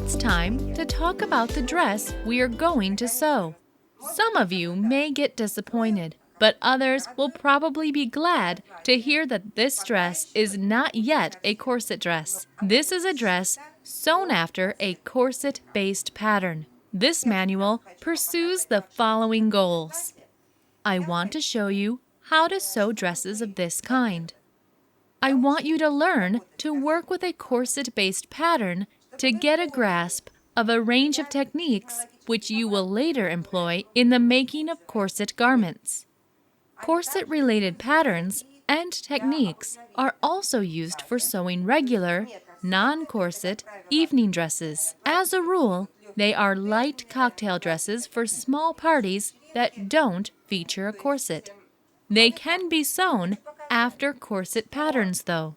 it's time to talk about the dress we are going to sew. Some of you may get disappointed, but others will probably be glad to hear that this dress is not yet a corset dress. This is a dress sewn after a corset-based pattern. This manual pursues the following goals. I want to show you how to sew dresses of this kind. I want you to learn to work with a corset-based pattern to get a grasp of a range of techniques which you will later employ in the making of corset garments. Corset-related patterns and techniques are also used for sewing regular, non-corset evening dresses. As a rule, they are light cocktail dresses for small parties that don't feature a corset. They can be sewn after corset patterns, though.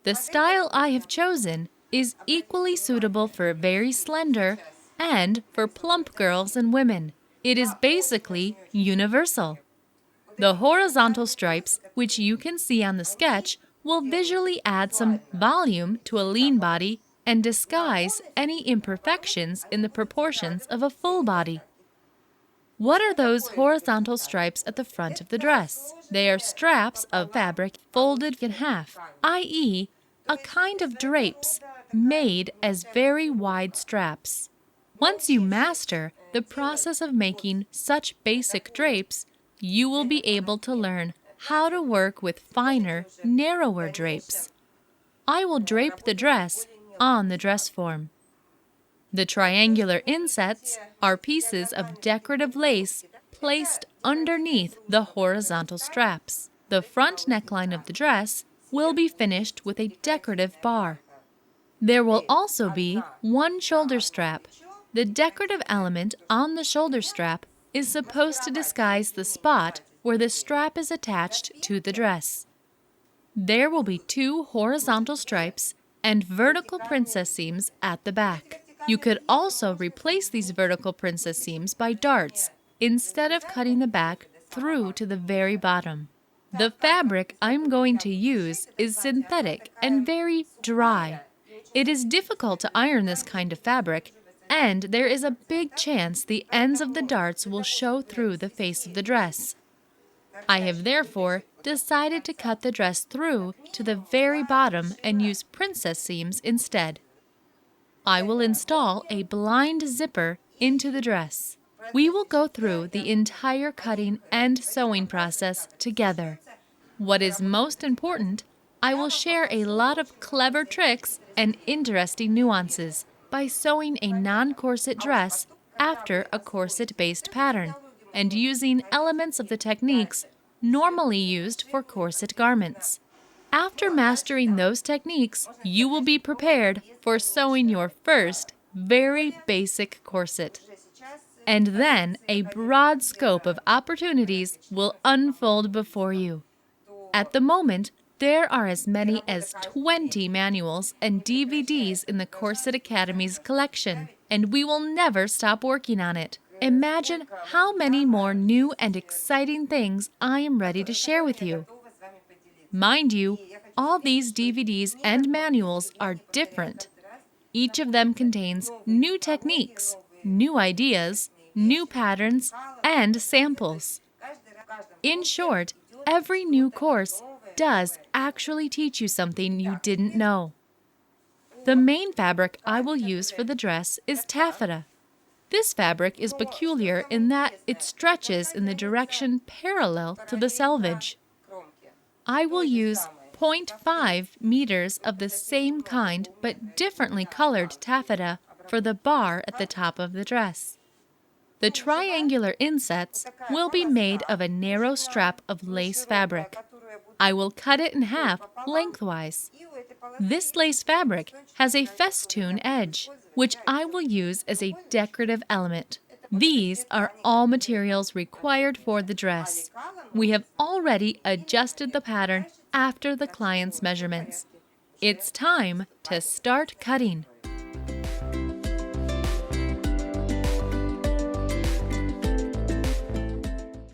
The style I have chosen is equally suitable for very slender and for plump girls and women. It is basically universal. The horizontal stripes, which you can see on the sketch, will visually add some volume to a lean body and disguise any imperfections in the proportions of a full body. What are those horizontal stripes at the front of the dress? They are straps of fabric folded in half, i.e., a kind of drapes made as very wide straps. Once you master the process of making such basic drapes, you will be able to learn how to work with finer, narrower drapes. I will drape the dress on the dress form. The triangular insets are pieces of decorative lace placed underneath the horizontal straps. The front neckline of the dress will be finished with a decorative bar. There will also be one shoulder strap. The decorative element on the shoulder strap is supposed to disguise the spot where the strap is attached to the dress. There will be two horizontal stripes and vertical princess seams at the back. You could also replace these vertical princess seams by darts instead of cutting the back through to the very bottom. The fabric I'm going to use is synthetic and very dry. It is difficult to iron this kind of fabric, and there is a big chance the ends of the darts will show through the face of the dress. I have therefore decided to cut the dress through to the very bottom and use princess seams instead. I will install a blind zipper into the dress. We will go through the entire cutting and sewing process together. What is most important, I will share a lot of clever tricks and interesting nuances by sewing a non-corset dress after a corset-based pattern and using elements of the techniques normally used for corset garments. After mastering those techniques, you will be prepared for sewing your first, very basic corset. And then a broad scope of opportunities will unfold before you. At the moment, there are as many as 20 manuals and DVDs in the Corset Academy's collection, and we will never stop working on it. Imagine how many more new and exciting things I am ready to share with you. Mind you, all these DVDs and manuals are different. Each of them contains new techniques, new ideas, new patterns, and samples. In short, every new course does actually teach you something you didn't know. The main fabric I will use for the dress is taffeta. This fabric is peculiar in that it stretches in the direction parallel to the selvage. I will use 0.5 meters of the same kind but differently colored taffeta for the bar at the top of the dress. The triangular insets will be made of a narrow strap of lace fabric. I will cut it in half lengthwise. This lace fabric has a festoon edge, which I will use as a decorative element. These are all materials required for the dress. We have already adjusted the pattern after the client's measurements. It's time to start cutting.